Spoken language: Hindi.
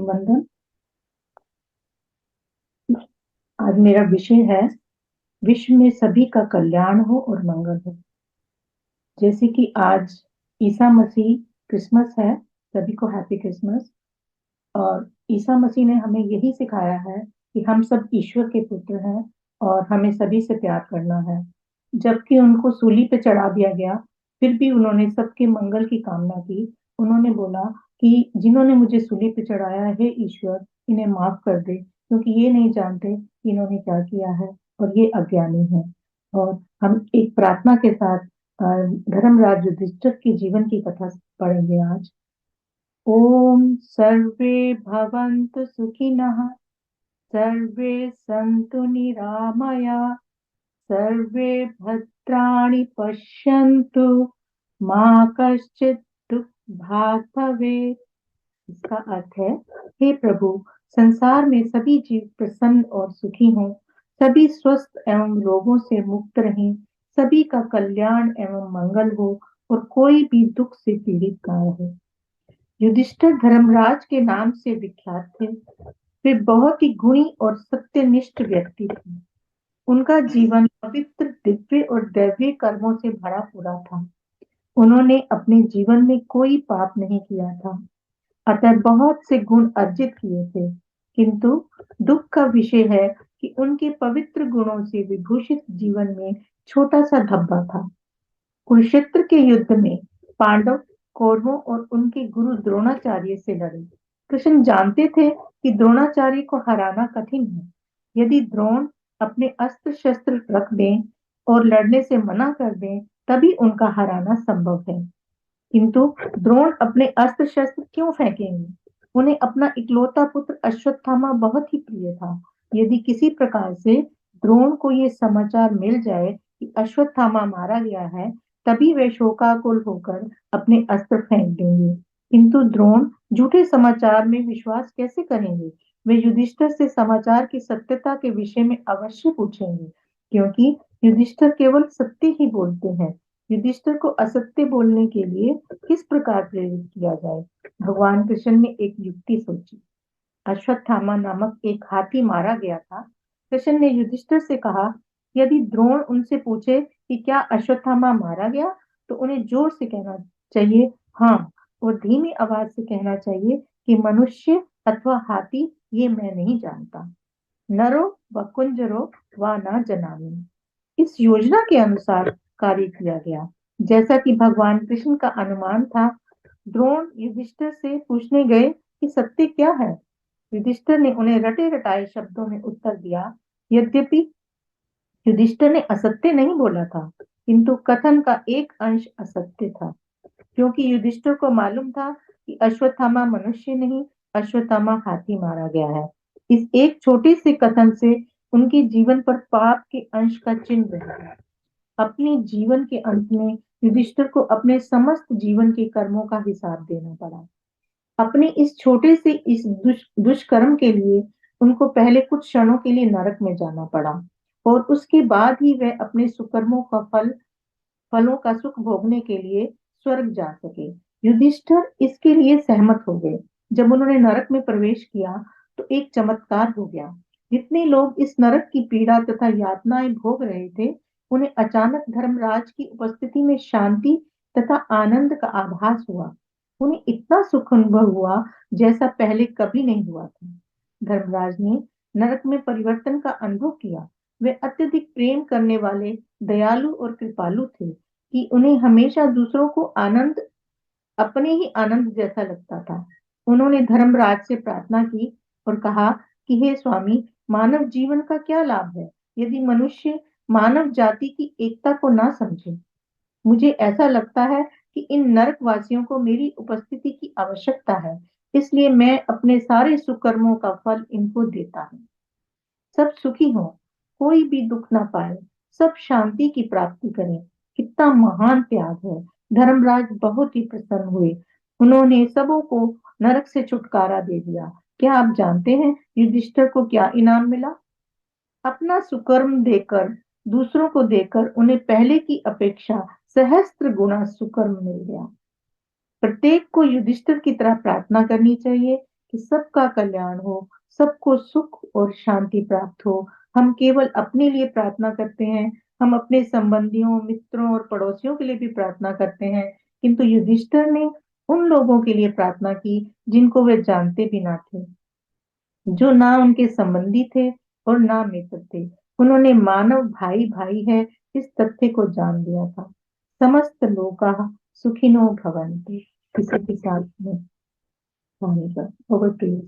अभिवंदन। आज मेरा विषय है विश्व में सभी का कल्याण हो और मंगल हो। जैसे कि आज ईसा मसीह क्रिसमस है, सभी को हैप्पी क्रिसमस। और ईसा मसीह ने हमें यही सिखाया है कि हम सब ईश्वर के पुत्र हैं और हमें सभी से प्यार करना है। जबकि उनको सूली पे चढ़ा दिया गया, फिर भी उन्होंने सबके मंगल की कामना की। उन्होंने बोला कि जिन्होंने मुझे सूली पे चढ़ाया है, ईश्वर इन्हें माफ कर दे, क्योंकि ये नहीं जानते कि इन्होंने क्या किया है और ये अज्ञानी है। और हम एक प्रार्थना के साथ धर्मराज युधिष्ठिर की जीवन की कथा पढ़ेंगे आज। ओम सर्वे भवन्तु सुखिनः, सर्वे सन्तु निरामया, सर्वे भद्राणि पश्यन्तु, मा कश्चित् दुःखभाग् भवेत्। इसका अर्थ है, हे प्रभु, संसार में सभी जीव प्रसन्न और सुखी हों, सभी स्वस्थ एवं रोगों से मुक्त रहें, सभी का कल्याण एवं मंगल हो और कोई भी दुख से पीड़ित ना रहे। युधिष्ठिर धर्मराज के नाम से विख्यात थे। वे बहुत ही गुणी और सत्यनिष्ठ व्यक्ति थे। उनका जीवन पवित्र, दिव्य और दैवीय कर्मों से भरा पूरा था। उन्होंने अपने जीवन में कोई पाप नहीं किया था, अतः बहुत से गुण अर्जित किए थे। किंतु दुख का विषय है कि उनके पवित्र गुणों से विभूषित जीवन में छोटा सा धब्बा था। कुरुक्षेत्र के युद्ध में पांडव कौरवों और उनके गुरु द्रोणाचार्य से लड़े। कृष्ण जानते थे कि द्रोणाचार्य को हराना कठिन है। यदि द्रोण अपने अस्त्र शस्त्र रख दें और लड़ने से मना कर दें, तभी उनका हराना संभव है। किंतु द्रोण अपने अस्त्र शस्त्र क्यों फेंकेंगे? उन्हें अपना इकलौता पुत्र अश्वत्थामा बहुत ही प्रिय था। यदि किसी प्रकार से द्रोण को ये समाचार मिल जाए कि अश्वत्थामा मारा गया है, तभी वे शोकाकुल होकर अपने अस्त्र फेंक देंगे। किंतु द्रोण झूठे समाचार में विश्वास कैसे करेंगे? वे युधिष्ठिर से समाचार की सत्यता के विषय में अवश्य पूछेंगे, क्योंकि युधिष्ठिर केवल सत्य ही बोलते हैं। युधिष्ठिर को असत्य बोलने के लिए किस प्रकार प्रेरित किया जाए? भगवान कृष्ण ने एक युक्ति सोची। अश्वत्थामा नामक एक हाथी मारा गया था। कृष्ण ने युधिष्ठिर से कहा, यदि द्रोण उनसे पूछे कि क्या अश्वत्थामा मारा गया, तो उन्हें जोर से कहना चाहिए हाँ, और धीमी आवाज से कहना चाहिए कि मनुष्य अथवा हाथी ये मैं नहीं जानता। नरो व कुंजरो व न जनामि। इस योजना के अनुसार कार्य किया गया। जैसा कि भगवान कृष्ण का अनुमान था, द्रोण युधिष्ठिर से पूछने गए कि सत्य क्या है। युधिष्ठिर ने उन्हें रटे रटाए शब्दों में उत्तर दिया। यद्यपि युधिष्ठिर ने असत्य नहीं बोला था, किंतु कथन का एक अंश असत्य था, क्योंकि युधिष्ठिर को मालूम था कि अश्वत्थामा मनुष्य नहीं, अश्वत्थामा हाथी मारा गया है। इस एक छोटे से कथन से उनके जीवन पर पाप के अंश का चिन्ह रहा। अपने जीवन के अंत में युधिष्ठिर को अपने समस्त जीवन के कर्मों का हिसाब देना पड़ा। अपने इस छोटे से इस दुष्कर्म के लिए उनको पहले कुछ क्षणों के लिए नरक में जाना पड़ा, और उसके बाद ही वह अपने सुकर्मों का फलों का सुख भोगने के लिए स्वर्ग जा सके। युधिष्ठिर इसके लिए सहमत हो गए। जब उन्होंने नरक में प्रवेश किया, तो एक चमत्कार हो गया। जितने लोग इस नरक की पीड़ा तथा यातनाएं भोग रहे थे, उन्हें अचानक धर्मराज की उपस्थिति में शांति तथा आनंद का आभास हुआ। उन्हें इतना सुख अनुभव हुआ जैसा पहले कभी नहीं हुआ था। धर्मराज ने नरक में परिवर्तन का अनुभव किया। वे अत्यधिक प्रेम करने वाले, दयालु और कृपालु थे कि उन्हें हमेशा दूसरों को आनंद अपने ही आनंद जैसा लगता था। उन्होंने धर्मराज से प्रार्थना की और कहा कि हे स्वामी, मानव जीवन का क्या लाभ है यदि मनुष्य मानव जाति की एकता को ना समझे। मुझे ऐसा लगता है कि इन नरकवासियों को मेरी उपस्थिति की आवश्यकता है, इसलिए मैं अपने सारे सुकर्मों का फल इनको देता हूँ। सब सुखी हों, कोई भी दुख ना पाए, सब शांति की प्राप्ति करें। कितना महान त्याग है। धर्मराज बहुत ही प्रसन्न हुए। उन्होंने सबों को नरक से छुटकारा दे दिया। क्या आप जानते हैं युधिष्ठिर को क्या इनाम मिला? अपना सुकर्म देकर, दूसरों को देकर उन्हें पहले की अपेक्षा सहस्त्र गुना सुकर्म मिल गया। प्रत्येक को युधिष्ठिर की तरह प्रार्थना करनी चाहिए कि सबका कल्याण हो, सबको सुख और शांति प्राप्त हो। हम केवल अपने लिए प्रार्थना करते हैं, हम अपने संबंधियों, मित्रों और पड़ोसियों के लिए भी प्रार्थना करते हैं, किंतु युधिष्ठिर ने उन लोगों के लिए प्रार्थना की जिनको वे जानते भी ना थे, जो ना उनके संबंधी थे और ना मित्र थे। उन्होंने मानव भाई भाई है इस तथ्य को जान लिया था। समस्त लोकाः सुखिनो भवन्तु। इसी के साथ में होने का ओवर टू यू।